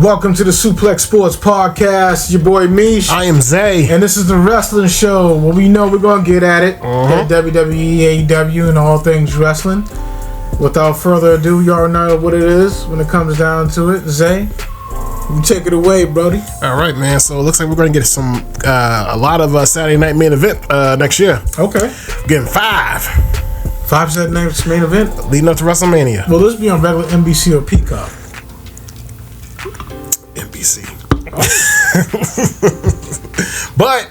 Welcome to the Suplex Sports Podcast. Your boy Mish. I am Zay. And this is the wrestling show where we know we're going to get at it. At WWE, AEW, and all things wrestling. Without further ado, you already know what it is when it comes down to it. Zay, you take it away, Brody. All right, man. So it looks like we're going to get a lot of Saturday night main event next year. Okay. We're getting 5 Saturday night main event? leading up to WrestleMania. Will this be on regular NBC or Peacock? NBC. But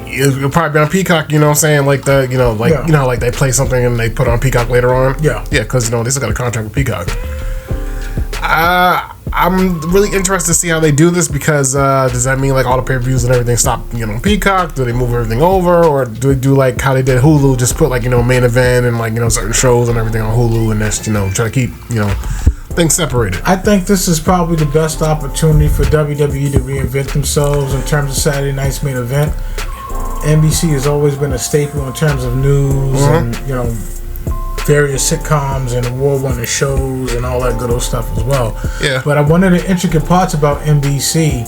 it'll probably be on Peacock, you know what I'm saying? Like like they play something and they put it on Peacock later on. Yeah. Yeah, because they still got a contract with Peacock. I'm really interested to see how they do this because does that mean like all the pay-per-views and everything stop on Peacock? Do they move everything over, or do they do like how they did Hulu, just put like main event and certain shows and everything on Hulu, and that's try to keep things separated? I think this is probably the best opportunity for WWE to reinvent themselves in terms of Saturday night's main event. NBC has always been a staple in terms of news and various sitcoms and award-winning shows and all that good old stuff as well. Yeah. But one of the intricate parts about NBC,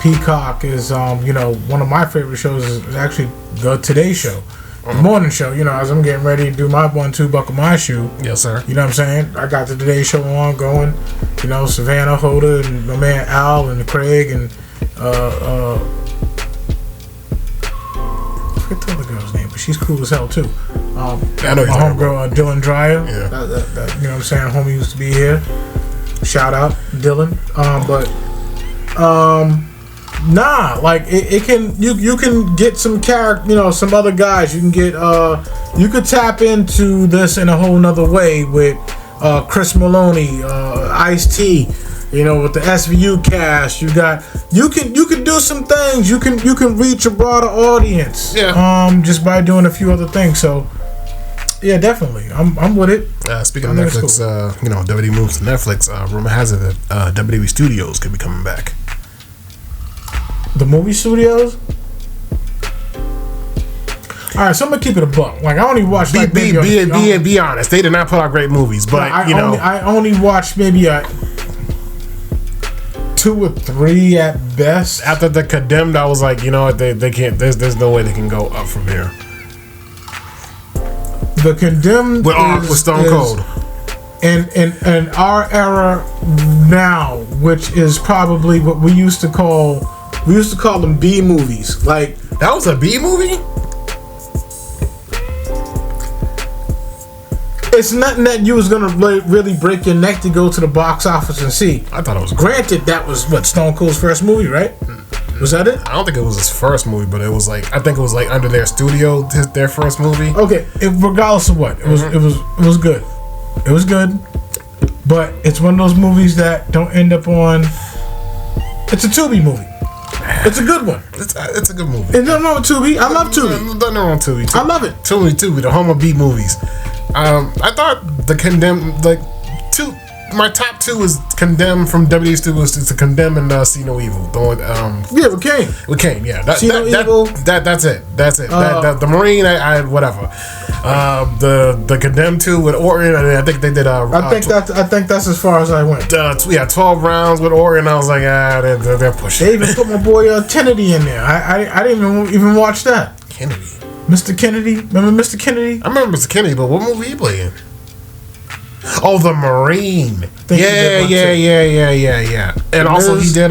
Peacock, is one of my favorite shows is actually the Today Show. The morning show, as I'm getting ready to do my 1-2 buckle my shoe. Yes, sir. You know what I'm saying? I got the Today Show on going. Savannah Hoda and my man Al and Craig and I forget the other girl's name, but she's cool as hell too. I know my homegirl Dylan Dreyer. Yeah. That, you know what I'm saying? Homie used to be here. Shout out Dylan. It can you can get some character, some other guys. You can get you could tap into this in a whole nother way with Chris Maloney, Ice-T, with the SVU cast. You can do some things. You can reach a broader audience. Yeah. Just by doing a few other things. So yeah, definitely. I'm with it. Speaking of Netflix, cool. WWE moves to Netflix. Rumor has it that WWE Studios could be coming back. The movie studios? Alright, so I'm gonna keep it a buck. Like, I only watched be honest, they did not put out great movies, but I only watched maybe 2 or 3 at best. After The Condemned, I was like, they can't. There's no way they can go up from here. The Condemned with Stone Cold. In our era now, which is probably what we used to call them B movies. Like, that was a B movie? It's nothing that you was gonna really break your neck to go to the box office and see. I thought it was. Granted, that was Stone Cold's first movie, right? Was that it? I don't think it was his first movie, but I think it was like under their studio, their first movie. Okay, regardless of what, it was good. It was good, but it's one of those movies that don't end up on. It's a Tubi movie. It's a good one. It's a good movie. There's nothing wrong with Tubi. I love Tubi. Nothing wrong with Tubi. I love it. Tubi, the home of B movies. I thought The Condemned, my top 2 is Condemned from WWE Studios. It's The Condemned and See No Evil. With Kane. With Kane, yeah. See No Evil. That's it. The Marine, I whatever. The Condemned 2 with Orton. I think they did. I think that's as far as I went. 12 rounds with Orton. I was like, they're pushing. They even put my boy Kennedy in there. I didn't even watch that. Kennedy. Mr. Kennedy. Remember Mr. Kennedy? I remember Mr. Kennedy, but what movie he playing? Oh, The Marine. Yeah. And also he did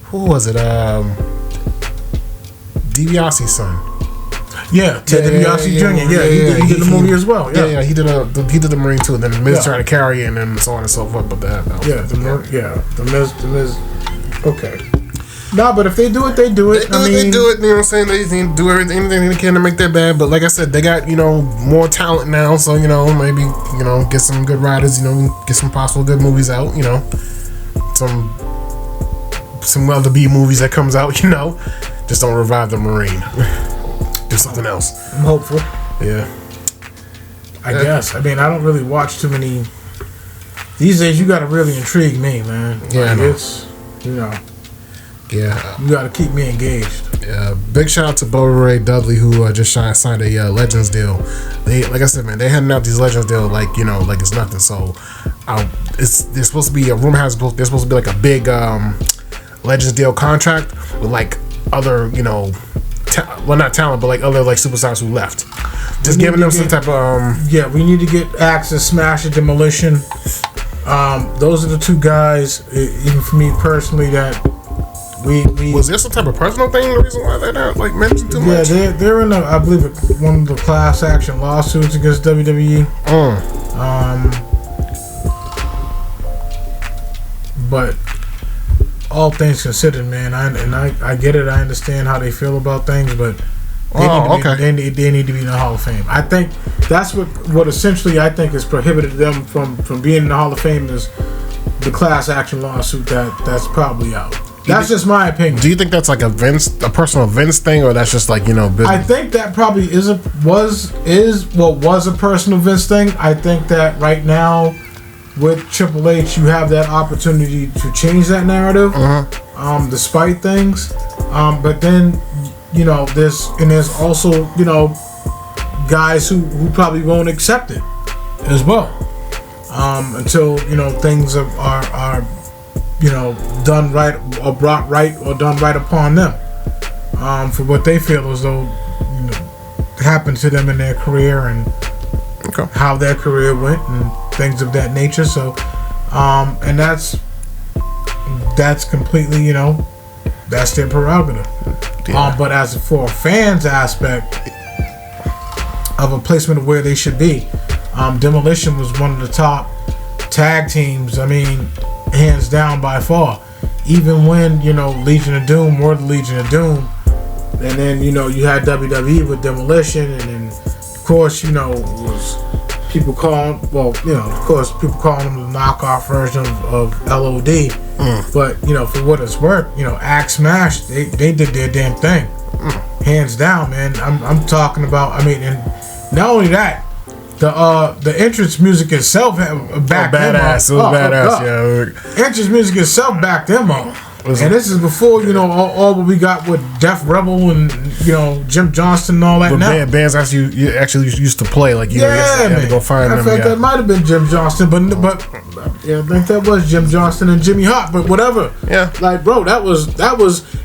who was it? DiBiase's son. Yeah, Ted DiBiase Jr. Yeah, he did the movie as well. Yeah, he did the Marine too. And then Miz tried to carry it, and then so on and so forth. But the Miz. Okay. Nah, but if they do it, they do it. They do it. You know what I'm saying? They do anything they can to make that bad. But like I said, they got more talent now. So maybe get some good writers. Get some possible good movies out. Some other B movies that comes out. Just don't revive the Marine. Do something else. I'm hopeful. Yeah. I guess. I mean, I don't really watch too many. These days, you got to really intrigue me, man. Yeah, it's Yeah. You got to keep me engaged. Yeah. Big shout out to Bubba Ray Dudley, who just signed a Legends deal. They, like I said, man, they handing out these Legends deal like it's nothing. So, there's supposed to be a rumor has there's supposed to be like a big Legends deal contract with like other not talent, but like other like superstars who left. Just giving them some type of yeah, we need to get Access, Smash, and Demolition. Those are the two guys, even for me personally, that we was there some type of personal thing, the reason why they're not like mentioned too much? Yeah, they're in I believe one of the class action lawsuits against WWE. But all things considered, man, I get it. I understand how they feel about things, but they need to be in the Hall of Fame. I think that's what essentially I think has prohibited them from being in the Hall of Fame is the class action lawsuit that's probably out. That's just my opinion. Do you think that's like a personal Vince thing, or that's just like business? I think that probably was a personal Vince thing. I think that right now with Triple H, you have that opportunity to change that narrative, despite things. But then, there's also, guys who probably won't accept it as well. Until, things are done right or brought right or done right upon them. For what they feel as though happened to them in their career and how their career went and things of that nature. So, and that's completely, that's their prerogative. Yeah. But as for a fans aspect of a placement of where they should be, Demolition was one of the top tag teams. I mean, hands down by far. Even when Legion of Doom were the Legion of Doom, and then you had WWE with Demolition, and then of course was people calling them the knockoff version of LOD. But for what it's worth, Axe Smash, they did their damn thing, hands down, man. I'm talking about. I mean, and not only that, the entrance music itself backed them up. It was badass. Yeah, entrance music itself backed them up. And this is before all what we got with Def Rebel and Jim Johnston and all that. Now bands you actually used to play you had to go find them. I think that might have been Jim Johnston, but yeah, I think that was Jim Johnston and Jimmy Hart. But whatever. Yeah. Like, bro, that was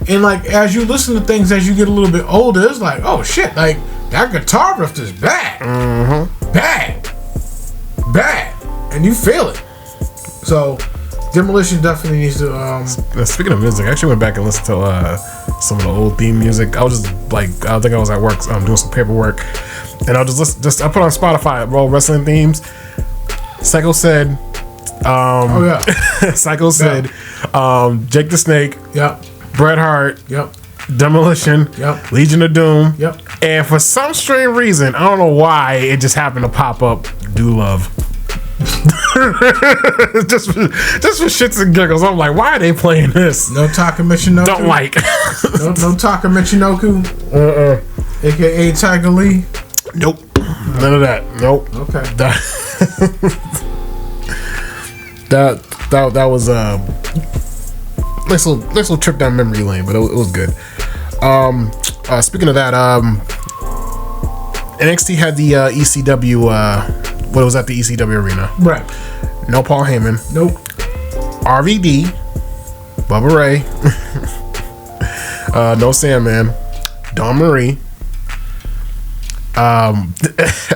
and like as you listen to things as you get a little bit older, it's like, oh shit, like that guitar riff is bad, bad, and you feel it. So. Demolition definitely needs to. Speaking of music, I actually went back and listened to some of the old theme music. I was just I think I was at work doing some paperwork, and I just I put on Spotify all wrestling themes. Psycho said, Psycho said, Jake the Snake, Bret Hart, Demolition, Legion of Doom, and for some strange reason, I don't know why, it just happened to pop up. Do Love. just for shits and giggles. I'm like, why are they playing this? No Taka Michinoku. Don't like. no Taka Michinoku. AKA Tiger Lee. Nope. None of that. Nope. Okay. That was a nice little trip down memory lane, but it was good. Speaking of that, NXT had the ECW. What was at the ECW arena? Right. No Paul Heyman. Nope. RVD. Bubba Ray. No Sandman. Dawn Marie.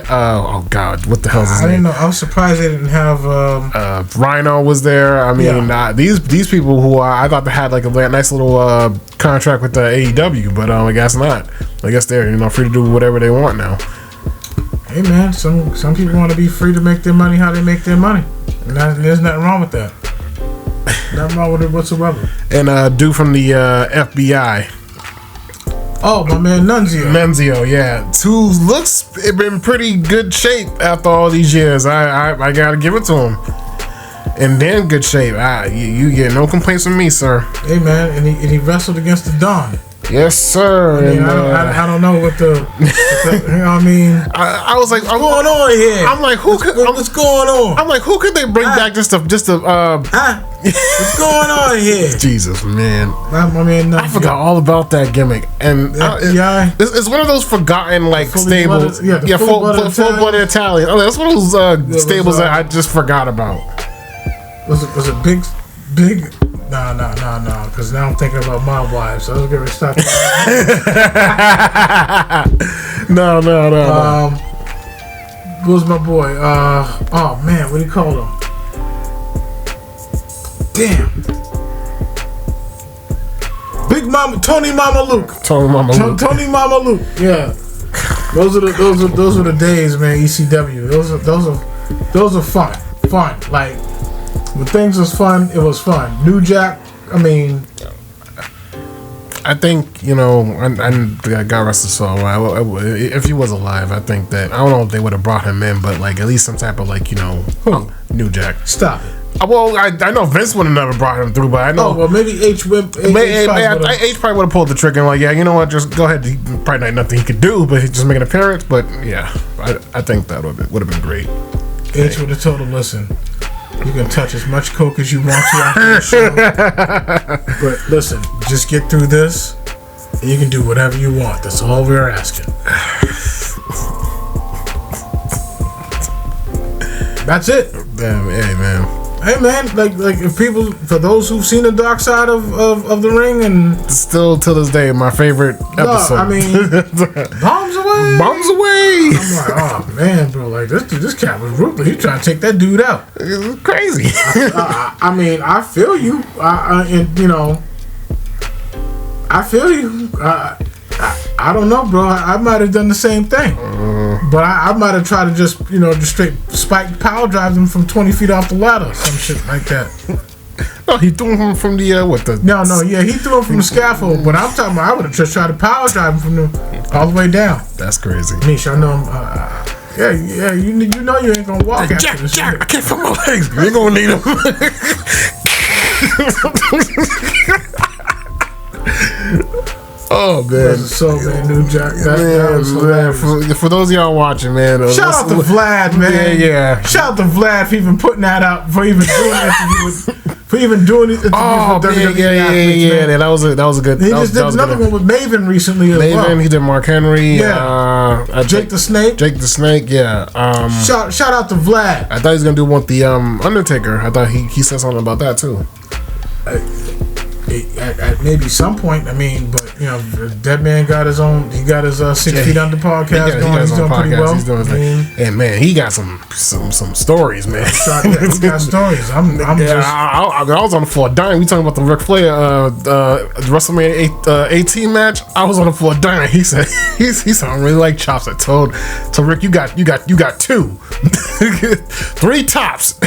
Oh God, what the hell's his name? I didn't know. I was surprised they didn't have. Rhino was there. I mean, these people who I thought they had like a nice little contract with the AEW, but I guess not. I guess they're free to do whatever they want now. Hey man, some people want to be free to make their money how they make their money, and there's nothing wrong with that. Nothing wrong with it whatsoever. And dude from the FBI. Oh, my man Nunzio, yeah. Who looks in pretty good shape after all these years. I gotta give it to him. In damn good shape. You get no complaints from me, sir. Hey man, and he wrestled against the Don. Yes, sir. I mean, I don't know what the you know what I mean. I was like, what's going on here? I'm like, what's going on? I'm like, who could they bring back just to what's going on here? Jesus, man. I mean, I forgot all about that gimmick, and it's one of those forgotten like stables. Full-blooded Italian. Oh, that's one of those stables that I just forgot about. Was it big? No. Because now I'm thinking about Mob Wives. So I was gonna stop. No. Who's my boy? Oh man, what do you call him? Damn. Big Mama, Tony Mama Luke. Tony Mama Luke. Yeah. Those are the days, man. ECW. Those are fun. Like when things was fun, it was fun. New Jack. I mean, I think, you know, and God rest his soul. If he was alive, I think that I don't know if they would have brought him in, but like at least some type of like, you know, New Jack. Stop it. Well, I know Vince would have never brought him through, but I know. Oh well, maybe H probably would have pulled the trigger and like, yeah, you know what, just go ahead. He probably not nothing he could do, but just make an appearance. But yeah, I think that would have been great. H would have told him, listen, you can touch as much coke as you want to after the show, but listen, just get through this, and you can do whatever you want. That's all we're asking. That's it. Damn, hey man. Hey man, like if people, for those who've seen the dark side of the ring, and still to this day my favorite episode. I mean, bombs away. I'm like, oh man, bro, like this cat was ruthless. He trying to take that dude out. It's crazy. I mean, I feel you. And you know, I feel you. I don't know, bro. I might have done the same thing, but I might have tried to just straight spike power drive him from 20 feet off the ladder, some shit like that. No, he threw him from the what the? No, yeah, he threw him from the scaffold. But I'm talking about, I would have just tried to power drive him from all the way down. That's crazy. Misha, I know him. Yeah, you know you ain't gonna walk after this. Jack, I can't feel my legs. You ain't gonna need him. Oh man, so man, New Jack. That was for those of y'all watching, man. Shout out to Vlad, man. Yeah. Shout out to Vlad for even putting that out, for even doing interviews with WWE athletes, man. That was a good. He just did another one with Maven recently as well. He did Mark Henry. Yeah. Jake the Snake. Yeah. Shout out to Vlad. I thought he was gonna do one with the Undertaker. I thought he said something about that too. At maybe some point, I mean, but Dead Man got his own. He got his 6 Feet Under podcast going. He's doing pretty well. He's doing his thing. And man, he got some stories, man. He got stories. I was on the floor dying. We talking about the Ric Flair WrestleMania 18 match. I was on the floor dying. He said he said I really like chops. I told Rick, you got 2, 3 tops.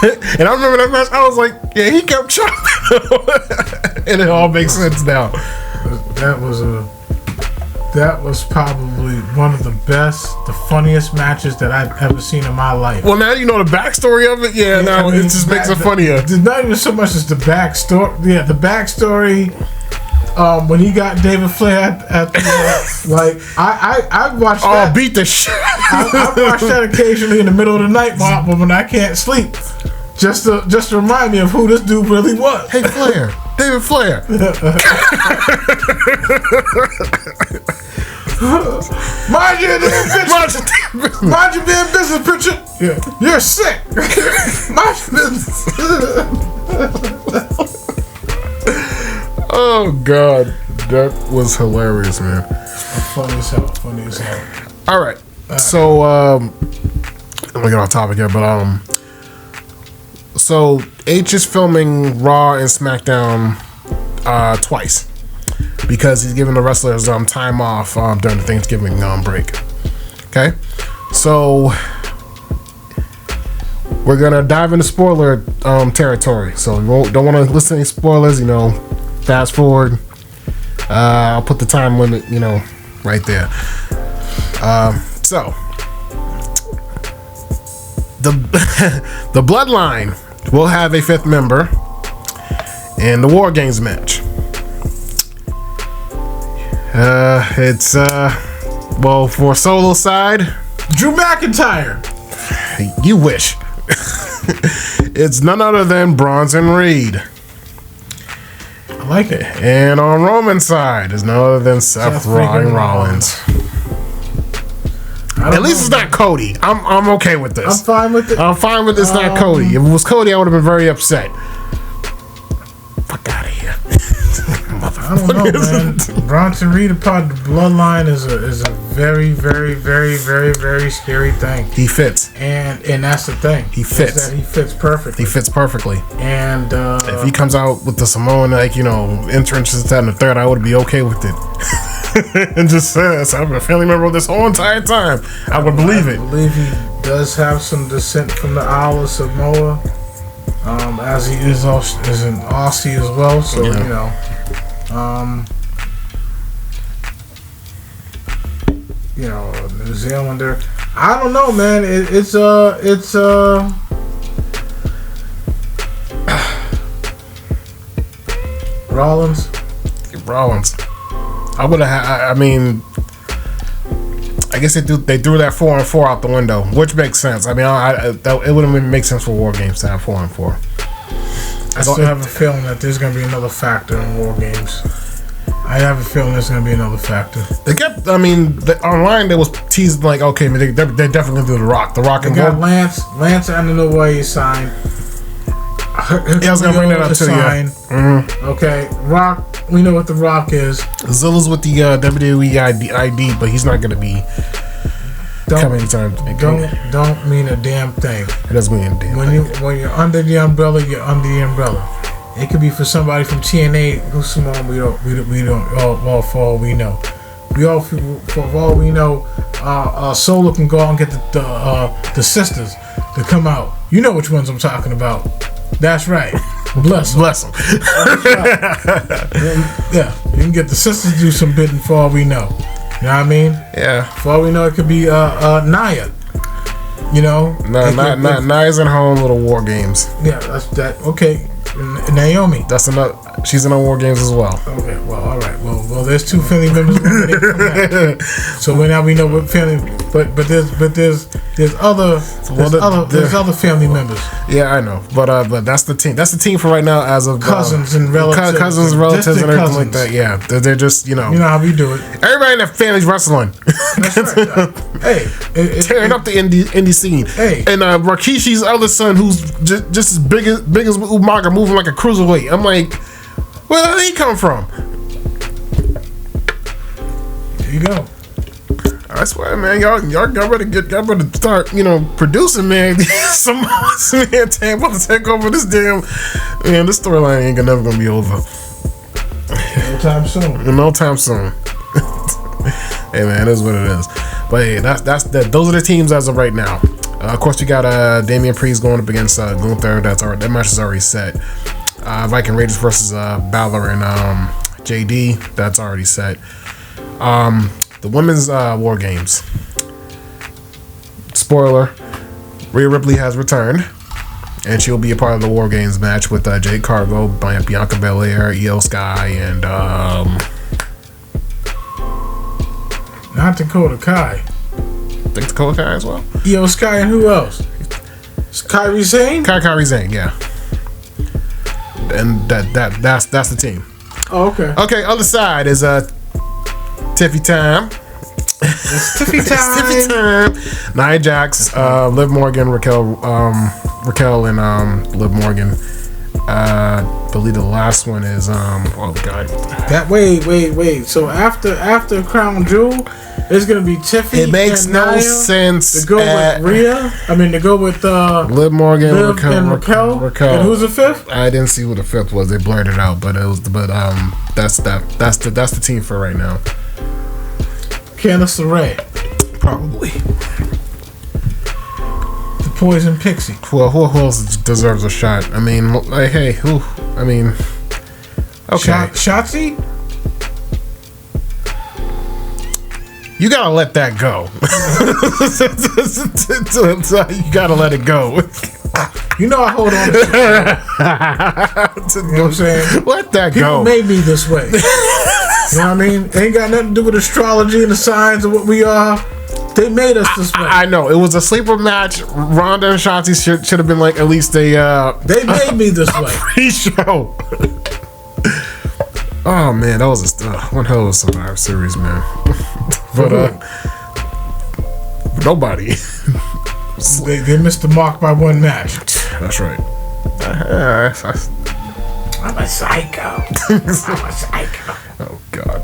And I remember that match. I was like, yeah, he kept chopping. And it all makes sense now. That was probably one of the best, the funniest matches that I've ever seen in my life. Well, now you know the backstory of it. Yeah, now it just makes it funnier. It's not even so much as the backstory. Yeah, the backstory. When he got David Flair at the like, I watched that. Oh, beat the shit. I watch that occasionally in the middle of the night, when I can't sleep. Just to remind me of who this dude really was. Hey, Flair. David Flair. Mind your damn business. Mind your damn business, Pritchard. Yeah. You're sick. Mind your business. Oh, God. That was hilarious, man. Funny as hell. All right. So, I'm going to get off topic here, but, so H is filming Raw and SmackDown twice because he's giving the wrestlers time off during the Thanksgiving break. Okay, so we're gonna dive into spoiler territory. So we don't want to listen to any spoilers. Fast forward. I'll put the time limit. Right there. So the Bloodline will have a 5th member in the War Games match. It's well, for solo side, Drew McIntyre. you wish. It's none other than Bronson Reed. I like it. And on Roman's side is none other than Seth Rollins. At least it's not Cody. I'm okay with this. I'm fine with it. I'm fine with this. Not Cody. If it was Cody, I would have been very upset. Fuck out of here. I don't know, man. Bronson Reed, a part of the bloodline, is a very, very, very, very, very scary thing. He fits, and that's the thing. He fits. He fits perfectly. He fits perfectly. And if he comes out with the Samoan, entrances that and the third, I would be okay with it. And just says I'm a family member of this whole entire time. I would believe it. I believe he does have some descent from the Isle of Samoa, as he is an Aussie as well. So New Zealander. I don't know, man. It's Rollins. I would have. I mean, I guess they threw that 4-on-4 out the window, which makes sense. I mean, it wouldn't make sense for War Games to have 4-on-4. I still have a feeling that there's going to be another factor in War Games. I have a feeling there's going to be another factor. They kept, online they was teasing like, okay, they're definitely going to do The Rock. The Rock and got Lance. I don't know why he signed. Yeah, I was going to bring that up too, yeah. Mm-hmm. Okay, Rock, we know what The Rock is. Zilla's with the WWE ID, but he's not going to be coming anytime. Don't mean a damn thing. It doesn't mean a damn thing. When you're under the umbrella, you're under the umbrella. It could be for somebody from TNA who's Simone. We don't. Well, for all we know, for all we know, Solo can go out and get the sisters to come out. You know which ones I'm talking about. That's right. Bless them. Yeah, you can get the sisters to do some bidding for all we know. You know what I mean? Yeah. For all we know, it could be Nia. Nia's in her own little War Games. Yeah, that's that. Okay. Naomi. That's another. She's in the War Games as well. Okay, well, all right. Well, there's 2 family members eliminated from that. So now we know what family. But there's other family members. Yeah, I know. But that's the team. That's the team for right now, as of cousins and relatives, and everything like that. Yeah, they're just You know how we do it. Everybody in that family's wrestling. That's right. Hey, tearing up the indie scene. Hey, and Rikishi's other son, who's just as big as Umaga, moving like a cruiserweight. I'm like, where did he come from? There you go. I swear, man, y'all better start, producing, man. Some man about to take over this damn, man. This storyline ain't never gonna be over. No time soon. Hey, man, it is what it is. But hey, those are the teams as of right now. Of course, you got Damian Priest going up against Gunther. That match is already set. Viking Raiders versus Balor and JD. That's already set. The women's War Games. Spoiler: Rhea Ripley has returned, and she'll be a part of the War Games match with Jade Cargill, Bianca Belair, Io Sky, and not Dakota Kai. Think Dakota Kai as well. Io Sky and who else? Kairi Sane. Kairi Sane, yeah. And that's the team. Oh, okay. Okay, other side is Tiffy time. It's Tiffy time. Nia Jax, Liv Morgan, Raquel, and Liv Morgan. I believe the last one is oh god. That wait. So after Crown Jewel, it's gonna be Tiffy. It makes and no Nia sense to go with Rhea. To go with Liv Morgan, Raquel. And who's the 5th? I didn't see who the 5th was. They blurred it out, but that's the team for right now. Candice LeRae. Probably. The Poison Pixie. Well, who else deserves a shot? I mean, like, hey, who? I mean, okay. Shotzi? You gotta let that go. You gotta let it go. You know I hold on to shit. You know what I'm saying? Let that People go. made me this way. You know what I mean? Ain't got nothing to do with astrology and the signs of what we are. They made us this way. I know. It was a sleeper match. Ronda and Shotzi should have been like at least They made me this way. Pre-show. Oh man, that was one hell of a Survivor Series, man. But nobody. They missed the mark by one match. That's right. I'm a psycho. I'm a psycho. Oh God.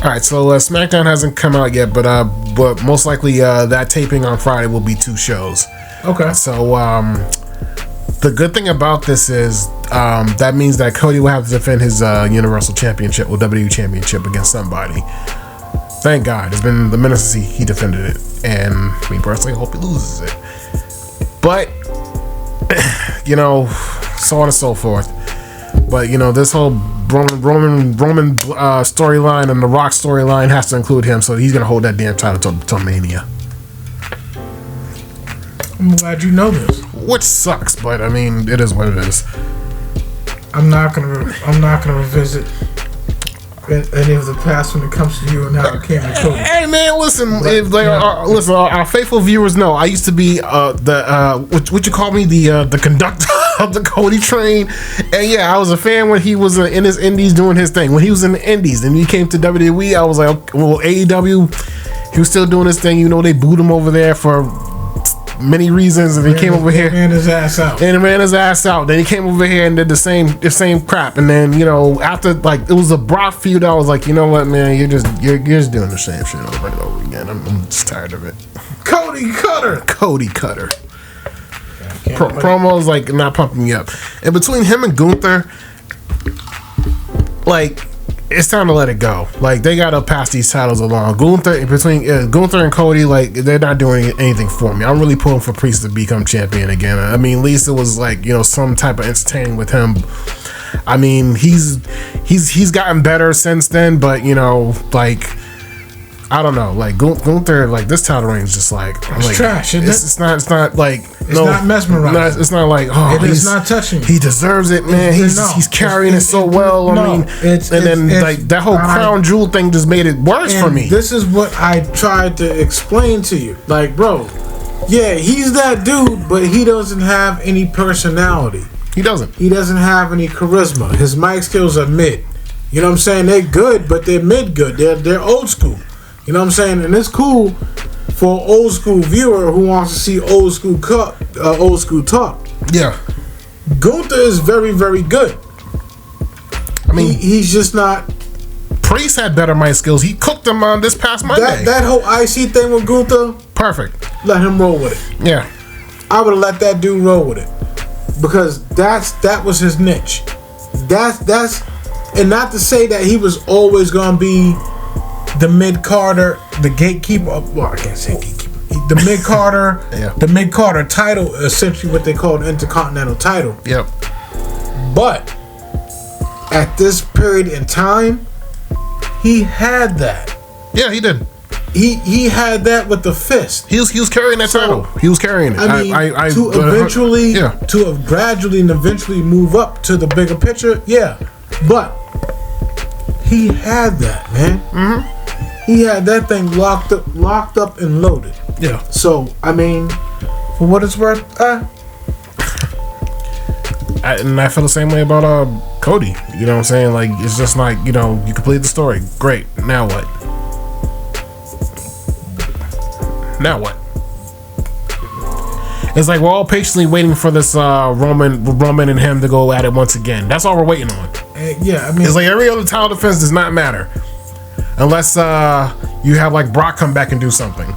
All right, so SmackDown hasn't come out yet, but most likely that taping on Friday will be 2 shows. Okay. So the good thing about this is that means that Cody will have to defend his Universal Championship or WWE Championship against somebody. Thank God. It's been the minute since he defended it, and me personally hope he loses it. But you know, so on and so forth. But you know, this whole Roman storyline and the Rock storyline has to include him, so he's gonna hold that damn title till Mania. I'm glad you know this. Which sucks, but I mean, it is what it is. I'm not gonna revisit any of the past when it comes to you and how it came to Cody. Hey man, listen, our faithful viewers know I used to be what you call me, the conductor of the Cody train, and yeah, I was a fan when he was in his indies doing his thing. When he was in the indies and he came to WWE, I was like, well, AEW, he was still doing his thing. You know, they booed him over there for many reasons, and he came over here and his ass out. Then he came over here and did the same crap. And then, you know, after like it was a Brock feud, I was like, you know what, man, you're just doing the same shit over and over again. I'm just tired of it. Cody Cutter. Promos like not pumping me up. And between him and Gunther, like, it's time to let it go. Like, they gotta pass these titles along. Gunther and Cody, like, they're not doing anything for me. I'm really pulling for Priest to become champion again. I mean, at least it was like, you know, some type of entertaining with him. I mean, he's gotten better since then, but you know, like, I don't know, like Gunther, like this title reign is just like, it's trash. It's not like it's not mesmerizing. It's not like, oh, it's not touching. He deserves it, man. He's carrying it so well. I mean, like that whole crown jewel thing just made it worse for me. This is what I tried to explain to you, like, bro. Yeah, he's that dude, but he doesn't have any personality. He doesn't have any charisma. His mic skills are mid. You know what I'm saying? They're good, but they're mid good. They're old school. You know what I'm saying? And it's cool for an old school viewer who wants to see old school talk. Yeah. Gunther is very, very good. I mean, he's just not. Priest had better mic skills. He cooked them on this past Monday. That whole IC thing with Gunther, perfect. Let him roll with it. Yeah. I would have let that dude roll with it because that was his niche. That's and not to say that he was always gonna be the mid-carder, the gatekeeper. Well, I can't say gatekeeper. The mid-carder, yeah. The mid-carder title, essentially what they call the Intercontinental title. Yep. But at this period in time, he had that. Yeah, he did. He had that with the fist. He was carrying that title. He was carrying it. I mean, to have gradually and eventually move up to the bigger picture, yeah. But he had that, man. Mm-hmm. He had that thing locked up and loaded. Yeah. So, I mean, for what it's worth, and I feel the same way about Cody. You know what I'm saying? Like, it's just like, you know, you complete the story. Great. Now what? It's like we're all patiently waiting for this Roman and him to go at it once again. That's all we're waiting on. Yeah, I mean, it's like every other title defense does not matter unless you have like Brock come back and do something.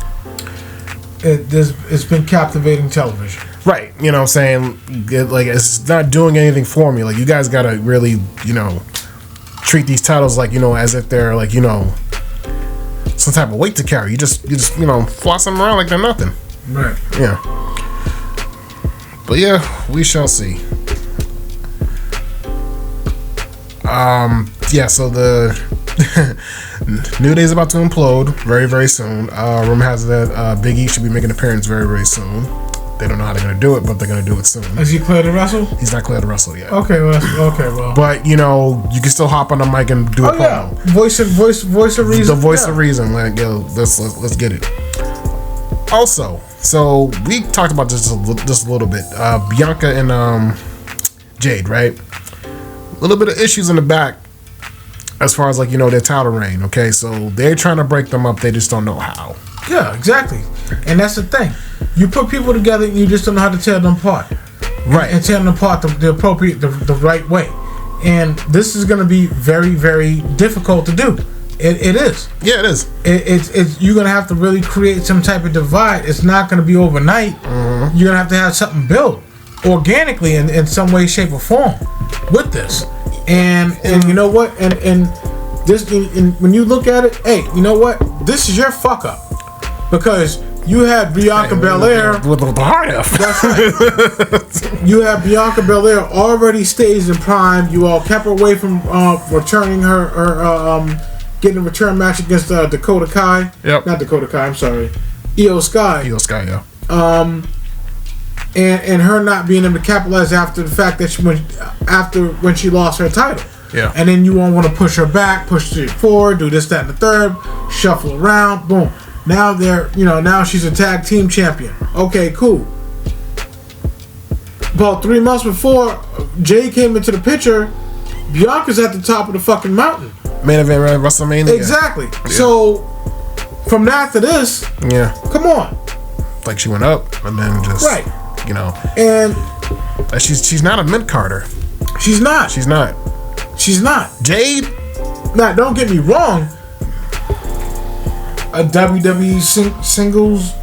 It's been captivating television, right? You know what I'm saying? It's not doing anything for me. Like, you guys gotta really, you know, treat these titles like, you know, as if they're like, you know, some type of weight to carry. You just you know, floss them around like they're nothing. Right. Yeah. But yeah, we shall see. Yeah, so the New Day's about to implode very, very soon. Rumor has that Big E should be making an appearance very, very soon. They don't know how they're gonna do it, but they're gonna do it soon. Is he clear to wrestle? He's not clear to wrestle yet. Okay, well. But you know, you can still hop on the mic and do a promo. Yeah. Voice of reason. The voice of reason. Like, yo, let's get it. Also, so we talked about this just a little bit. Bianca and Jade, right? A little bit of issues in the back as far as, like, you know, their title reign. Okay, so they're trying to break them up. They just don't know how. Yeah, exactly. And that's the thing. You put people together and you just don't know how to tear them apart. Right. And tear them apart the appropriate, the right way. And this is going to be very, very difficult to do. It is. Yeah, it is. It's you're going to have to really create some type of divide. It's not going to be overnight. Mm-hmm. You're going to have something built organically in some way, shape, or form with this. And you know what? And this, when you look at it, hey, you know what? This is your fuck up. Because you had Bianca Belair with the hard F. That's right. You had Bianca Belair already staged in Prime. You all kept her away from returning her getting a return match against Dakota Kai. Yep. Not Dakota Kai. I'm sorry. Io Sky. Yeah. And her not being able to capitalize after the fact that when she lost her title. Yeah. And then you won't want to push her back, push it forward, do this, that, and the third, shuffle around, boom. Now now she's a tag team champion. Okay, cool. About 3 months before Jay came into the picture, Bianca's at the top of the fucking mountain. Main event WrestleMania. Exactly. Yeah. So from that to this, come on. Like she went up and then just you know. And she's not a mid Carter. She's not. Jade. Now, don't get me wrong. A WWE singles,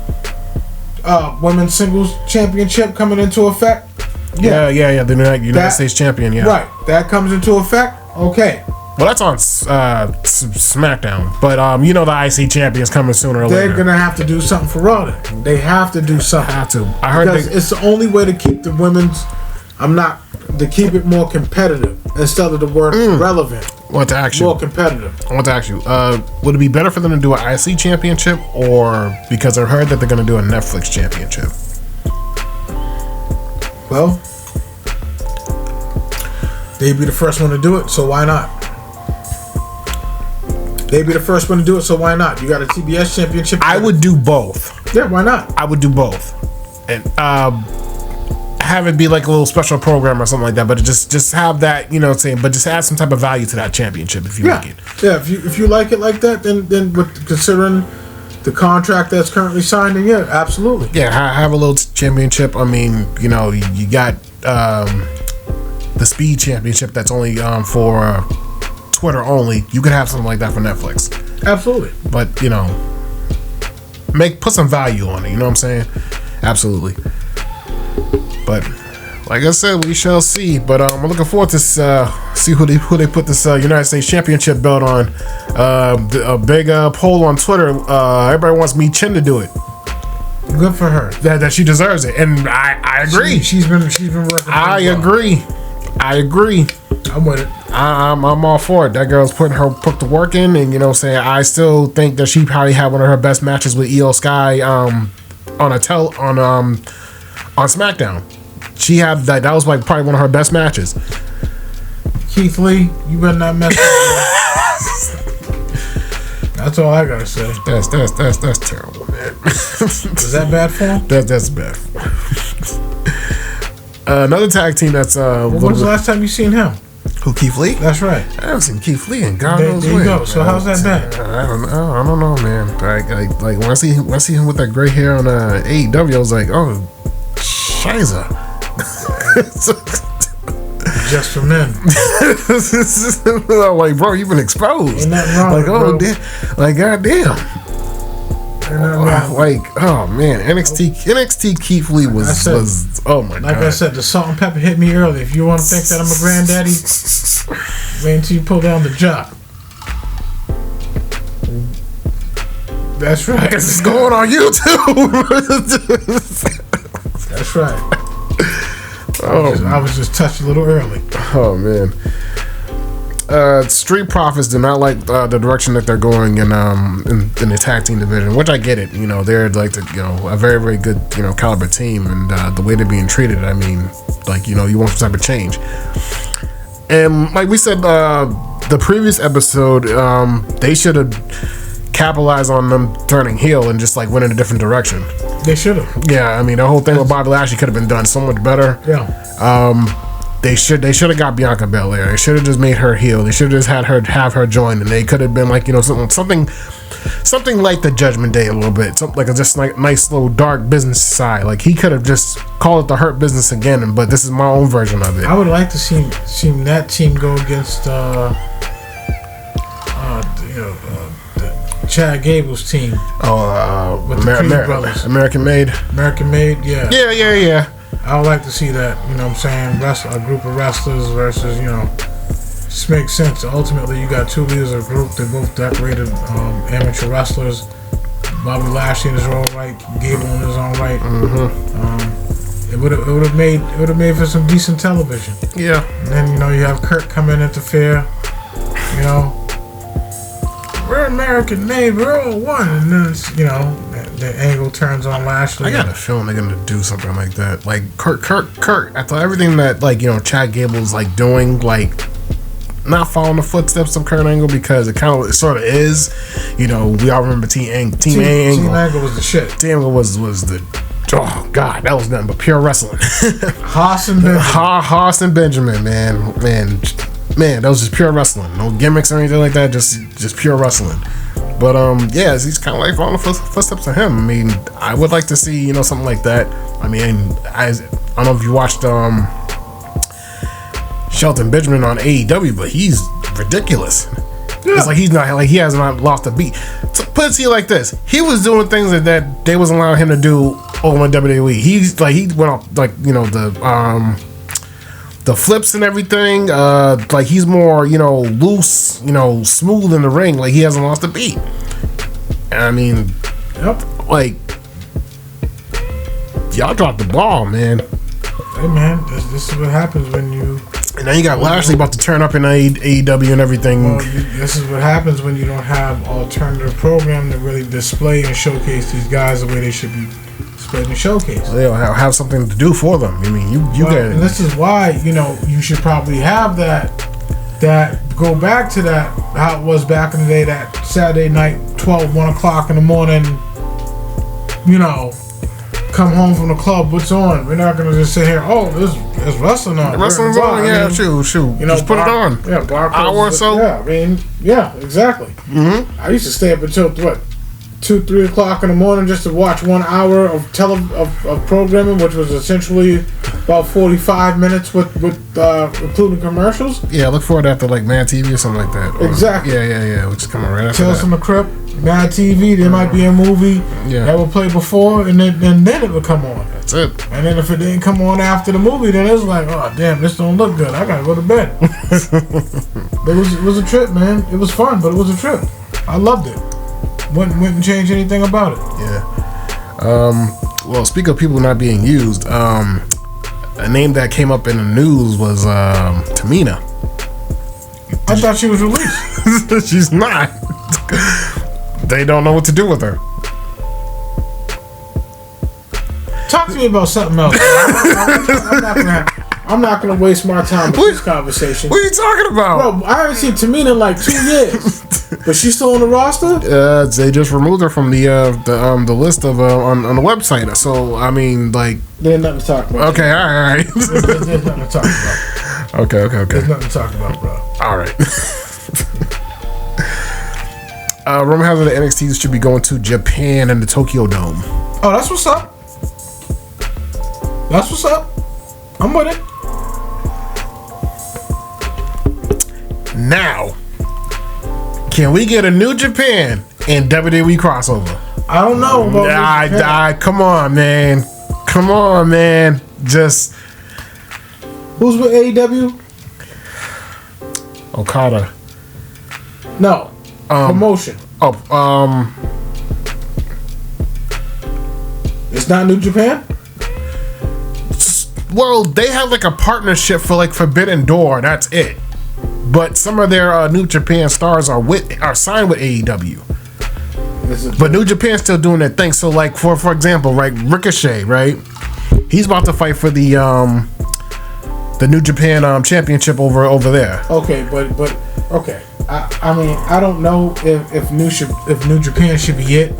women's singles championship coming into effect. Yeah. The United States champion. Yeah. Right. That comes into effect. Okay. Well, that's on SmackDown, but you know the IC champion's coming sooner or later. They're gonna have to do something for Raw. They have to do something. I heard it's the only way to keep the women's. To keep it more competitive instead of the word relevant. I want to ask you. More competitive. I want to ask you. Would it be better for them to do an IC championship, or because I heard that they're going to do a Netflix championship? Well, they'd be the first one to do it, so why not? They'd be the first one to do it, so why not? You got a TBS championship. I would do both. Yeah, why not? I would do both, and have it be like a little special program or something like that. But just have that, you know what I'm saying. But just add some type of value to that championship if you like it. Yeah, if you like it like that, then with considering the contract that's currently signed, then yeah, absolutely. Yeah, have a little championship. I mean, you know, you got the Speed Championship that's only for Twitter only. You could have something like that for Netflix. Absolutely. But you know, put some value on it. You know what I'm saying? Absolutely. But like I said, we shall see. But I'm looking forward to see who they put this United States Championship belt on. A big poll on Twitter. Everybody wants Mi Chin to do it. Good for her. That she deserves it, and I agree. She's been working. I agree. I'm with it. I'm all for it. That girl's put the work in, and you know what I'm saying, I still think that she probably had one of her best matches with Io Sky on SmackDown. She had that was like probably one of her best matches. Keith Lee, you better not mess up. That's all I gotta say. That's terrible, man. Is that bad for him? That's bad. Another tag team that's when was the last time you seen him? Who, Keith Lee? That's right. I haven't seen Keith Lee in God knows when. There you go. So how's that bad? I don't know, man. Like when I see him with that gray hair on AEW, I was like, oh, shiza. Just for men. I'm like, bro, you've been exposed. Ain't nothing wrong. Like, oh, damn. Like, goddamn. Like, oh man, NXT Keith Lee was oh my god. Like I said, the salt and pepper hit me early. If you want to think that I'm a granddaddy, wait until you pull down the job. That's right. Because it's going on YouTube. That's right. I was just touched a little early. Oh man. Street Profits do not like the direction that they're going in the tag team division, which I get it. You know, they're like a very, very good, you know, caliber team, and the way they're being treated, I mean, like, you know, you want some type of change. And like we said, the previous episode, they should have capitalized on them turning heel and just like went in a different direction. They should have. Yeah, I mean, the whole thing with Bobby Lashley could have been done so much better. Yeah. They should have got Bianca Belair. They should have just made her heel. They should have just had her have her join, and they could have been like, you know, something like the Judgment Day a little bit, something like a just like nice little dark business side. Like he could have just called it the Hurt Business again, but this is my own version of it. I would like to see that team go against Chad Gable's team. With the Creed brothers. American Made. Yeah. Yeah. I would like to see that, you know what I'm saying, a group of wrestlers versus, you know, just makes sense. Ultimately, you got two leaders of a group. They're both decorated amateur wrestlers. Bobby Lashley in his own right, Gable in his own right. It would have made for some decent television. Yeah. And then, you know, you have Kurt come in, interfere. You know, we're American made, we're all one, and then it's, you know, the angle turns on Lashley. I got a feeling they're gonna do something like that. Like Kurt. After everything that, like, you know, Chad Gable's like doing, like not following the footsteps of Kurt Angle, because it sort of is. You know, we all remember Team Angle. Team Angle was the shit. Team Angle was the. Oh God, that was nothing but pure wrestling. Haas and Benjamin, man, that was just pure wrestling. No gimmicks or anything like that. Just pure wrestling. But yeah, he's kind of like following the footsteps of him. I mean, I would like to see, you know, something like that. I mean, I don't know if you watched Shelton Benjamin on AEW, but he's ridiculous. Yeah. It's like he has not lost a beat. So put it to you like this: he was doing things that they wasn't allowing him to do over in WWE. He went off, like, you know, the flips and everything. Like he's more, you know, loose, you know, smooth in the ring. Like he hasn't lost a beat. And I mean, like y'all dropped the ball, man. Hey man, this is what happens when you. And then you got Lashley about to turn up in AEW and everything. Well, this is what happens when you don't have alternative program to really display and showcase these guys the way they should be displayed and showcased. They'll have something to do for them. I mean, you got. And this is why, you know, you should probably have that go back to that how it was back in the day, that Saturday night 1 o'clock in the morning, you know, come home from the club, what's on? We're not gonna just sit here, oh, there's wrestling on. Wrestling's on, yeah, shoot. You know, just put it on. Yeah, hour or so. Yeah, I mean, yeah, exactly. Mm-hmm. I used to stay up until 2-3 o'clock in the morning just to watch 1 hour of programming, which was essentially about 45 minutes with including commercials. Yeah, look for it after like Mad TV or something like that. Exactly. Yeah. Which is coming right after Tales from the Crypt, Mad TV. There might be a movie that will play before, and then it would come on. That's it. And then if it didn't come on after the movie, then it's like, oh damn, this don't look good. I gotta go to bed. It was a trip, man. It was fun, but it was a trip. I loved it. Wouldn't change anything about it. Yeah. Well, speak of people not being used, a name that came up in the news was Tamina. I thought she was released. She's not. They don't know what to do with her. Talk to me about something else. I'm not gonna waste my time with this conversation. What are you talking about? Bro, I haven't seen Tamina in like 2 years. But she's still on the roster? They just removed her from the list of on the website. So I mean, like, there's nothing to talk about. Okay, all right. There's nothing to talk about. Okay. There's nothing to talk about, bro. All right. Rumor has it that NXT should be going to Japan and the Tokyo Dome. Oh, that's what's up. That's what's up. I'm with it. Now, can we get a New Japan and WWE crossover? I don't know. Come on, man. Just who's with AEW? Okada. No. Promotion. It's not New Japan? Well, they have like a partnership for like Forbidden Door. That's it. But some of their New Japan stars are signed with AEW. But New Japan's still doing their thing. So, like, for example, right, Ricochet, right? He's about to fight for the New Japan championship over there. Okay, but okay. I mean, I don't know if New Japan should be it.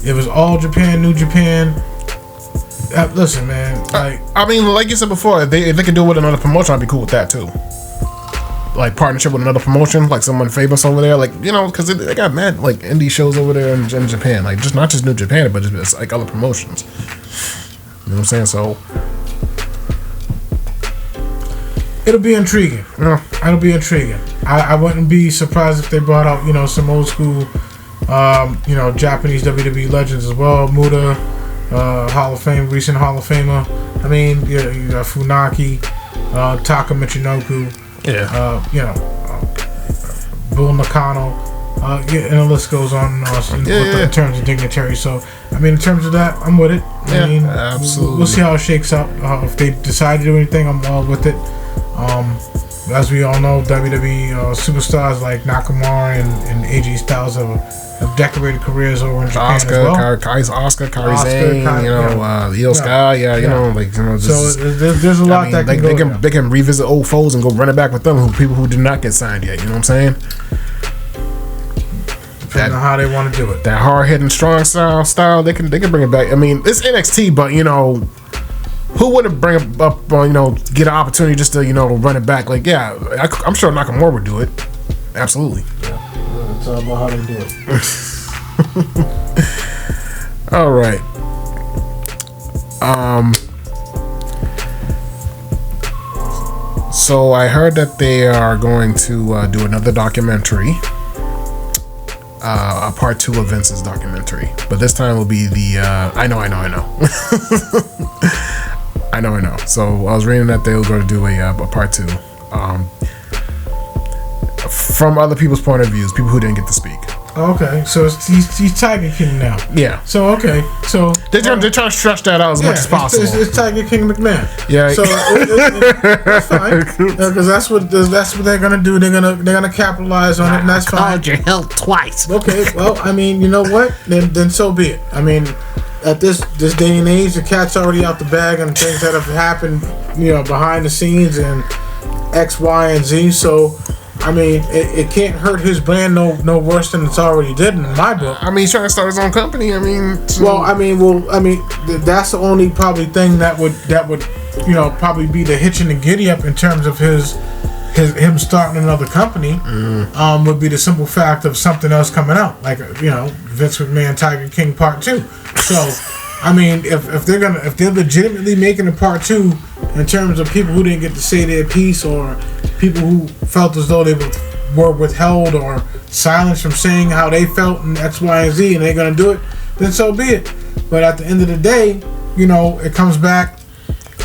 It was All Japan, New Japan. Listen, man. Like, I mean, like you said before, if they can do it with another promotion, I'd be cool with that too. Like partnership with another promotion, like someone famous over there, like, you know, because they got mad like indie shows over there in Japan, like just not just New Japan, but just like other promotions. You know what I'm saying? So it'll be intriguing. Yeah. It'll be intriguing. I wouldn't be surprised if they brought out, you know, some old school, you know, Japanese WWE legends as well. Muda, Hall of Fame, recent Hall of Famer. I mean, you got Funaki, Taka Michinoku. yeah, You know, Bull Nakano, and the list goes on and on in terms of dignitary. So, I mean, in terms of that, I'm with it. I mean, absolutely. We'll see how it shakes out. If they decide to do anything, I'm all with it. As we all know, WWE superstars like Nakamura and AJ Styles have decorated careers over in Japan as well. Kairi Sane, you know, Io Sky, you know, like, you know, just, so there's a lot that can go. They can revisit old foes and go run it back with them, people who did not get signed yet. You know what I'm saying? Depending on how they want to do it. That hard hitting, strong style, they can bring it back. I mean, it's NXT, but you know, who wouldn't bring it up? You know, get an opportunity just to, you know, run it back. Like, yeah, I'm sure Nakamura would do it. Absolutely. It's all about how they do it. All right. So I heard that they are going to do another documentary, a part 2 of Vince's documentary, but this time will be the I know. I know. So I was reading that they were going to do a part 2, from other people's point of views, people who didn't get to speak. Okay, so he's Tiger King now. Yeah. So okay, so they're trying to stretch that out as much as possible. It's Tiger King McMahon. Yeah. So that's fine, because that's what they're gonna do. They're gonna capitalize on it, and that's fine. I called your help twice. Okay, well, I mean, you know what? Then so be it. I mean, at this day and age, the cat's already out the bag on things that have happened, you know, behind the scenes and X, Y, and Z. So, I mean, it can't hurt his brand no worse than it's already did in my book. I mean, he's trying to start his own company. I mean, that's the only probably thing that would you know, probably be the hitch and the giddy up in terms of him starting another company. Would be the simple fact of something else coming out, like, you know, Vince McMahon Tiger King Part 2. So, I mean, if they're legitimately making a Part 2 in terms of people who didn't get to say their piece, or people who felt as though they were withheld or silenced from saying how they felt in X, Y, and Z, and they're gonna do it, then so be it. But at the end of the day, you know, it comes back.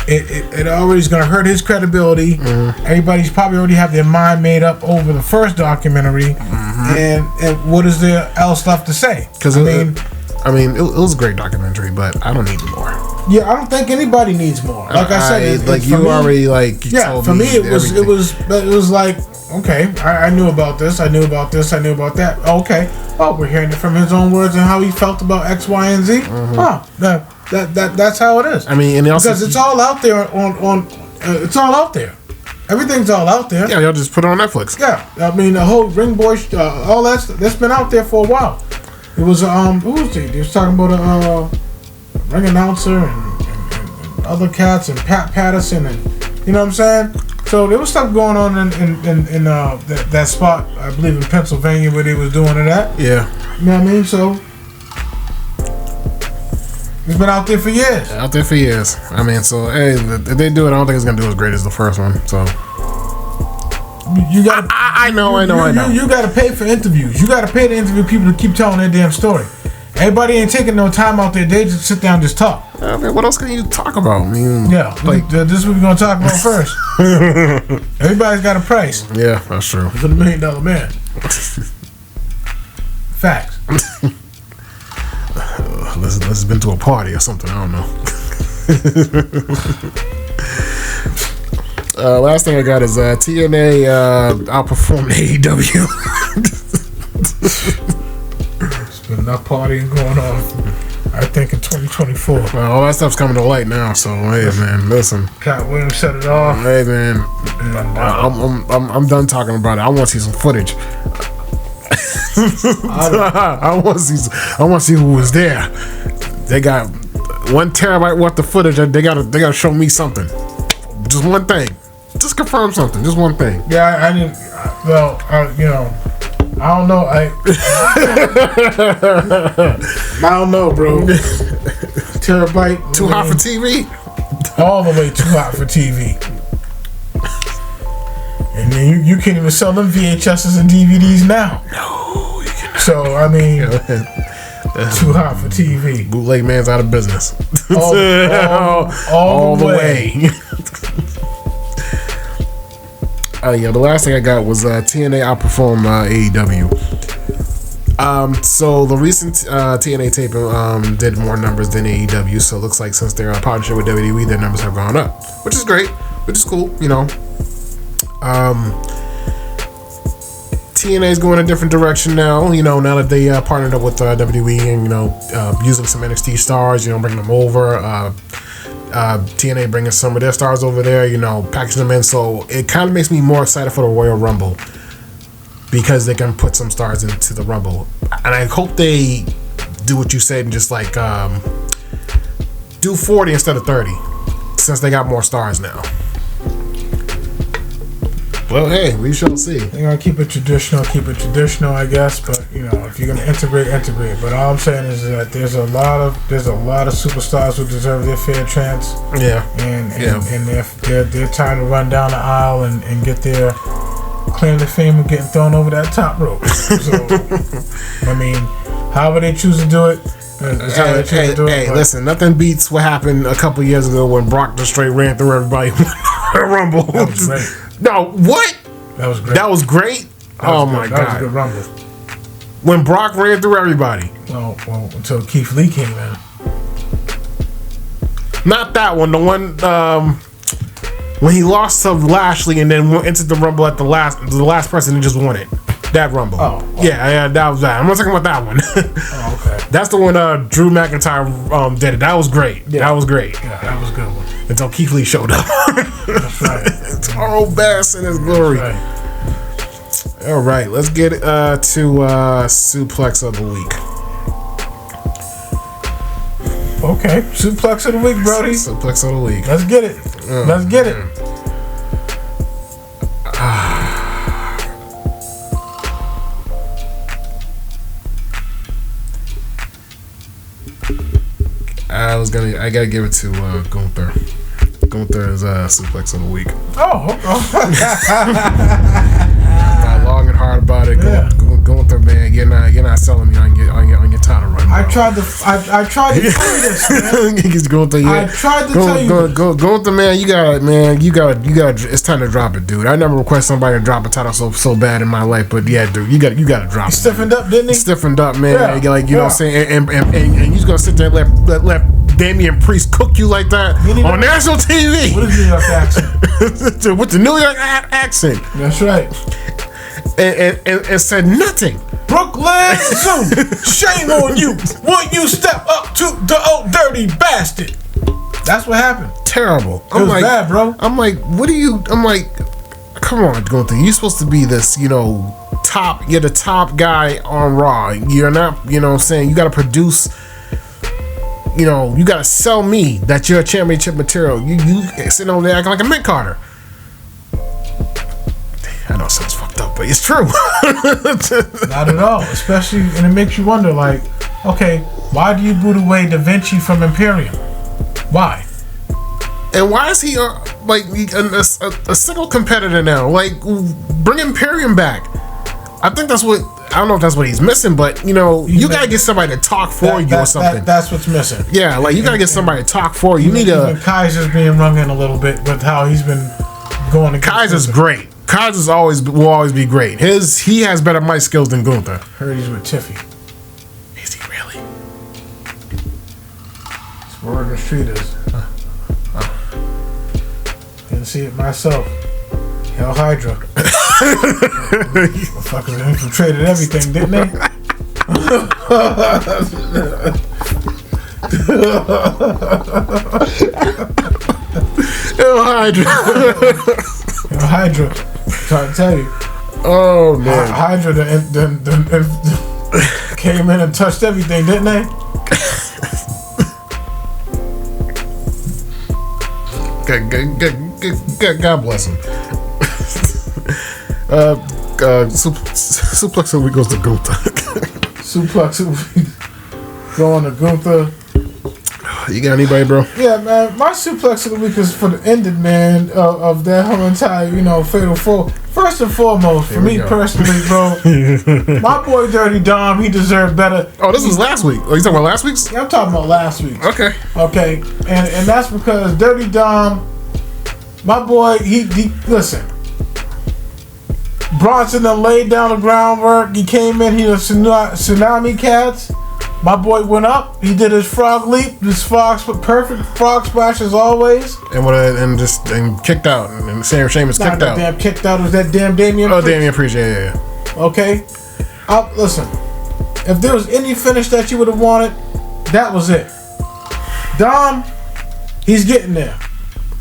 It always going to hurt his credibility. Everybody's probably already have their mind made up over the first documentary, and what is there else left to say? Because I mean, it was a great documentary, but I don't need more. Yeah, I don't think anybody needs more. Like I said, like you already like. Yeah, for me it was like, okay, I knew about this, I knew about this, I knew about that. Okay, well, we're hearing it from his own words and how he felt about X, Y, and Z. Oh, that's how it is. I mean, and also, because it's all out there on it's all out there. Everything's all out there. Yeah, y'all just put it on Netflix. Yeah, I mean, the whole Ring Boy, all that's been out there for a while. It was who was he? He was talking about a ring announcer and other cats and Pat Patterson, and you know what I'm saying. So there was stuff going on in that spot, I believe in Pennsylvania, where they was doing it at. Yeah. You know what I mean? So it's been out there for years. Out there for years. I mean, so hey, if they do it, I don't think it's gonna do as great as the first one. So you got. I know. You got to pay for interviews. You got to pay to interview people to keep telling their damn story. Everybody ain't taking no time out there. They just sit down and just talk. I mean, what else can you talk about? I mean, yeah, like this is what we're gonna talk about first. Everybody's got a price. Yeah, that's true. For the $1 Million Man. Facts. Let's have been to a party or something. I don't know. Last thing I got is TNA outperformed AEW. There's been enough partying going on, I think, in 2024. Well, all that stuff's coming to light now. So hey, man, listen. Cat Williams set it off. Hey, man, And, I'm done talking about it. I want to see some footage. I want to see who was there. They got 1 terabyte worth of footage. They gotta show me something. Just one thing. Just confirm something. Just one thing. Yeah, I didn't. Well, you know, I don't know. I don't know, bro. Terabyte. Too hot for TV. All the way too hot for TV. And then you can't even sell them VHSs and DVDs now. No, you cannot. So I mean, too hot for TV. Bootleg man's out of business. All the way. Yeah, the last thing I got was TNA outperformed AEW. So the recent TNA taping did more numbers than AEW. So it looks like since they're in partnership with WWE, their numbers have gone up, which is great, which is cool. You know, TNA is going a different direction now. You know, now that they partnered up with WWE and using some NXT stars, bringing them over. TNA bringing some of their stars over there, packaging them in. So it kind of makes me more excited for the Royal Rumble because they can put some stars into the Rumble. And I hope they do what you said and just like do 40 instead of 30 since they got more stars now. Well, hey, we shall see. They're gonna keep it traditional, I guess. But if you're gonna integrate. But all I'm saying is that there's a lot of superstars who deserve their fair chance. Yeah. And they're trying to run down the aisle and get their claim to fame of getting thrown over that top rope. So I mean, however they choose to do it. Hey, listen, nothing beats what happened a couple years ago when Brock just straight ran through everybody in the Rumble. That was great. No, what? That was great. That was great? Oh my God. That was a good Rumble. When Brock ran through everybody. Well, until Keith Lee came in. Not that one. The one when he lost to Lashley and then went into the Rumble at the last person and just won it. That Rumble. Oh. Yeah, that was that. I'm not talking about that one. Oh, okay. That's the one Drew McIntyre did it. That was great. Yeah. That was great. Yeah, that was a good one. Until Keith Lee showed up. That's right. Taro Bass in his glory. That's right. All right, let's get to Suplex of the Week. Okay, Suplex of the Week, Brody. Suplex of the Week. Let's get it. Let's get it. I gotta give it to Gunther. Gunther is Suplex of the Week. Oh. Thought long and hard about it. Yeah. Gunther, man, you're not selling me on your title run. Bro. I tried to tell you this, man. Gunther, yeah. I tried to tell you. Gunther, man, you got. It's time to drop it, dude. I never request somebody to drop a title so bad in my life, but yeah, dude, you got to drop it. He stiffened up, didn't he? Stiffened up, man. Yeah. You know what I'm saying? And you just gonna sit there and let Damian Priest cook you like that on national TV. What is New York accent? With the New York accent. That's right. And said nothing. Brooklyn Zoo, shame on you. Will you step up to the old dirty bastard? That's what happened. Terrible. It was bad, bro. I'm like, come on, Gunther. You're supposed to be this, top. You're the top guy on Raw. You're not, what I'm saying? You got to produce. You gotta sell me that you're a championship material. You sitting over there acting like a mid Carter. I know it sounds fucked up, but it's true. Not at all. Especially, and it makes you wonder, like, okay, why do you boot away Da Vinci from Imperium? Why? And why is he like a single competitor now? Like, bring Imperium back. I think that's what. I don't know if that's what he's missing, but you gotta get somebody to talk for you or something. That's what's missing. Yeah, like you gotta get somebody to talk for you. Kaiser's being rung in a little bit with how he's been going. Kaiser's great. Kaiser's will always be great. He has better mic skills than Gunther. Heard he's with Tiffy. Is he really? It's word on the street is. didn't see it myself. Hell Hydra. Motherfuckers infiltrated everything, didn't they? Hell Hydra. Hell Hydra. I'm trying to tell you. Oh man. Hydra came in and touched everything, didn't they? God bless him. Suplex of the week goes to Gunther. Suplex of the week going to Gunther. You got anybody, bro? Yeah, man. My suplex of the week is for the ended, man, of that whole entire, fatal four. First and foremost, for me personally, bro, my boy Dirty Dom, he deserved better. Oh, this was last week. Oh, you talking about last week's? Yeah, I'm talking about last week. Okay. Okay, and that's because Dirty Dom, my boy, he listen. Bronson done laid down the groundwork. He came in, he was tsunami cats. My boy went up. He did his frog leap, perfect frog splash as always. And kicked out. And Sam Sheamus kicked out. Damn kicked out. It was that damn Damian. Oh, Damian Priest, yeah. Okay. Listen, if there was any finish that you would have wanted, that was it. Dom, he's getting there.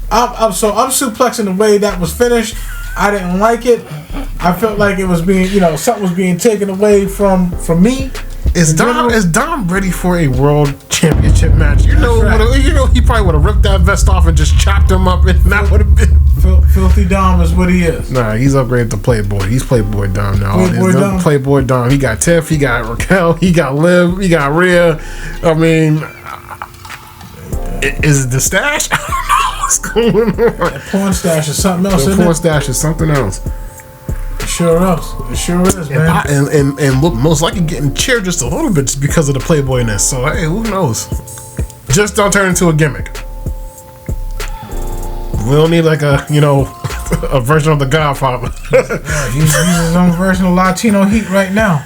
I'm suplexing the way that was finished. I didn't like it. I felt like it was being, something was being taken away from me. Is Dom ready for a world championship match? He probably would have ripped that vest off and just chopped him up, and that would have been. Filthy Dom is what he is. Nah, he's upgraded to Playboy. He's Playboy Dom now. Playboy Dom. He got Tiff, he got Raquel, he got Liv, he got Rhea. I mean, is it the stash? I don't know what's going on. That porn stash is something else. The porn stash is something else. It sure is, man. And look, most likely getting cheered just a little bit just because of the Playboyness. So hey, who knows? Just don't turn into a gimmick. We don't need like a version of the Godfather. He's his own version of Latino Heat right now.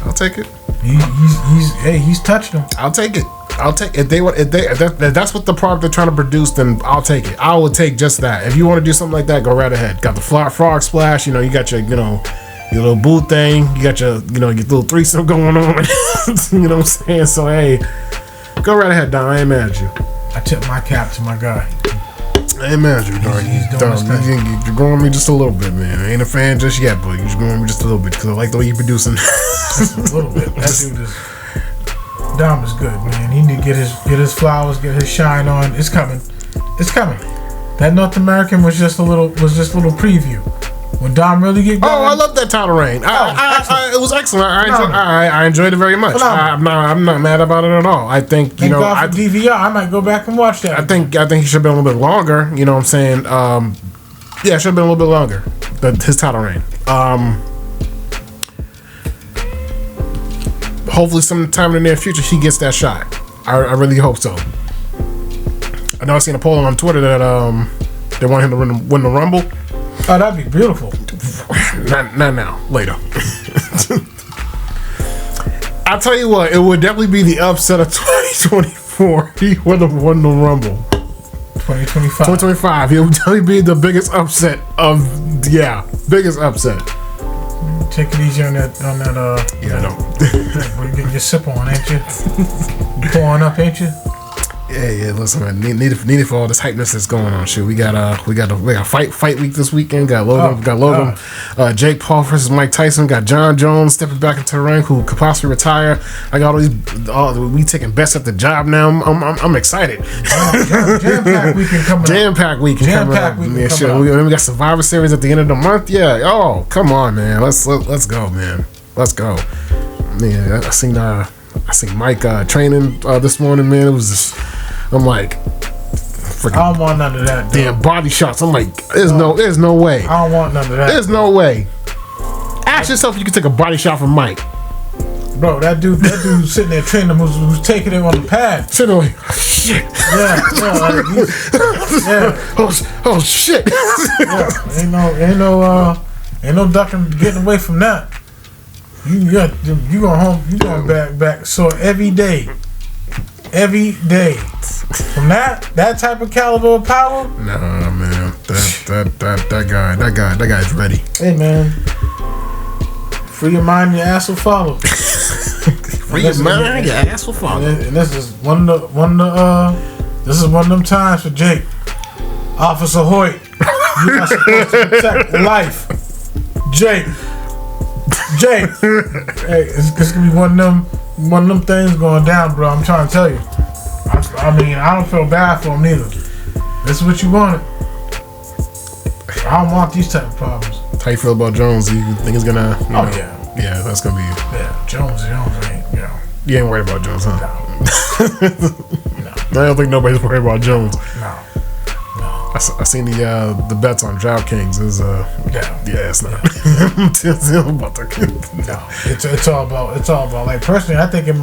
I'll take it. He's touched him. I'll take it. If that's what the product they're trying to produce, then I'll take it. I will take just that. If you want to do something like that, go right ahead. Got the frog splash, you got your your little boot thing, you got your your little threesome going on. You know what I'm saying? So hey, go right ahead, Don. I ain't mad at you. I tip my cap to my guy. I ain't mad at you, Don. You're growing me just a little bit, man. I ain't a fan just yet, but you're growing me just a little bit because I like the way you're producing. Just a little bit. That dude is. Dom is good, man. He need to get his flowers, get his shine on. It's coming. That North American was just a little preview. When Dom really get going. Oh, I love that title reign. It was excellent. I enjoyed it very much. I'm not mad about it at all. I think Thank God for DVR. I might go back and watch that. I think he should have been a little bit longer. You know what I'm saying? Yeah, it should have been a little bit longer. His title reign. Hopefully sometime in the near future he gets that shot. I really hope so. I know I seen a poll on Twitter that they want him to win the Rumble. Oh, that'd be beautiful. Not now, later. I'll tell you what, it would definitely be the upset of 2024. He would have won the Rumble. 2025. It would definitely be the biggest upset biggest upset. Take it easy on that. Yeah, I know. You're getting your sip on, ain't you? You pouring up, ain't you? Yeah. Listen, man. Need it for all this hypeness that's going on. Shoot, we got fight week this weekend. Got Logan. Jake Paul versus Mike Tyson. Got John Jones stepping back into the ring, who could possibly retire. I got we taking best at the job now. I'm excited. Jam-packed weekend coming up. Jam-packed weekend coming up. We got Survivor Series at the end of the month. Yeah. Oh, come on, man. Let's go, man. Let's go. Yeah, I seen Mike training this morning, man. It was just, I'm like, I don't want none of that. Damn body shots. I'm like, there's no way. I don't want none of that. There's no way. Ask yourself if you can take a body shot from Mike. Bro, that dude sitting there training who's taking it on the pad. Sitting there like, shit. Oh shit. Yeah, ain't no ducking getting away from that. You going home. You going back. So every day. every day. From that type of caliber of power. Nah, man, that guy's ready. Hey, man, free your mind, your ass will follow. Free your mind, your ass will follow. And this is one of them times for Jake, Officer Hoyt. You are supposed to protect life, Jake. Hey, it's gonna be one of them things going down, bro. I'm trying to tell you. I mean, I don't feel bad for him neither. This is what you wanted. I don't want these type of problems. How you feel about Jones? You think he's gonna? Yeah, that's gonna be. Yeah, Jones ain't. You ain't worried about Jones, huh? No. I don't think nobody's worried about Jones. No. I seen the bets on DraftKings is it's not. No, it's all about like personally. I think I'm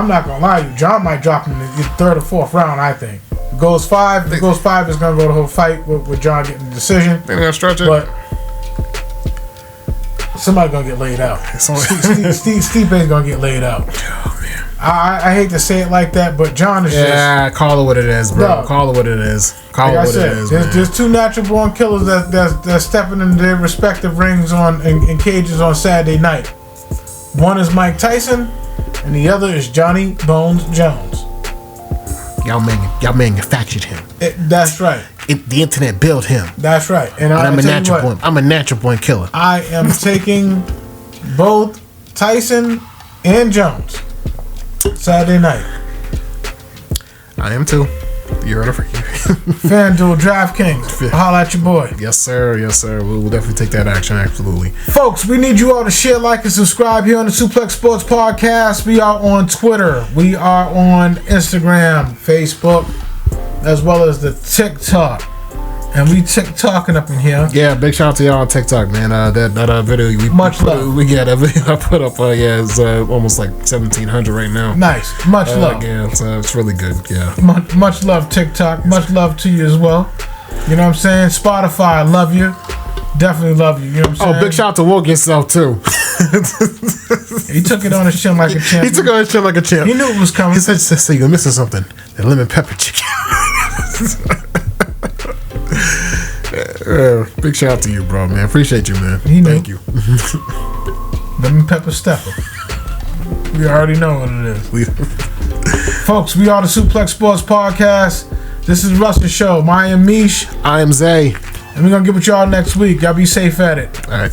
not gonna lie to you. John might drop in the third or fourth round. I think if it goes five. It's gonna go the whole fight with John getting the decision. They're gonna stretch it, but somebody's gonna get laid out. Steve ain't gonna get laid out. Oh man, I hate to say it like that, but John is just call it what it is, bro. No. Call it what it is. There's two natural born killers that's stepping into their respective rings in cages on Saturday night. One is Mike Tyson, and the other is Johnny Bones Jones. Y'all manufactured him. That's right. The internet built him. That's right. And I'm a natural born. I'm a natural born killer. I am taking both Tyson and Jones Saturday night. I am too. You're on a freaky. FanDuel, DraftKings. Holla at your boy. Yes, sir. We will definitely take that action. Absolutely. Folks, we need you all to share, like, and subscribe here on the Suplex Sports Podcast. We are on Twitter. We are on Instagram, Facebook, as well as the TikTok. And we TikToking up in here. Yeah, big shout out to y'all on TikTok, man. That video that video I put up. It's almost like 1,700 right now. Nice, much love. Yeah, it's really good. Yeah, much love TikTok. Much love to you as well. You know what I'm saying? Spotify, I love you. Definitely love you. You know what I'm saying? Oh, big shout out to Woke Yourself too. He took it on his chin like a champ. He knew it was coming. He said, "So you're missing something? The lemon pepper chicken." Big shout out to you, bro, man. Appreciate you, man. Thank you. Lemon pepper stepper. We already know what it is. Folks, we are the Suplex Sports Podcast. This is Russ's show. I am Mish. I am Zay. And we're going to get with y'all next week. Y'all be safe at it. All right.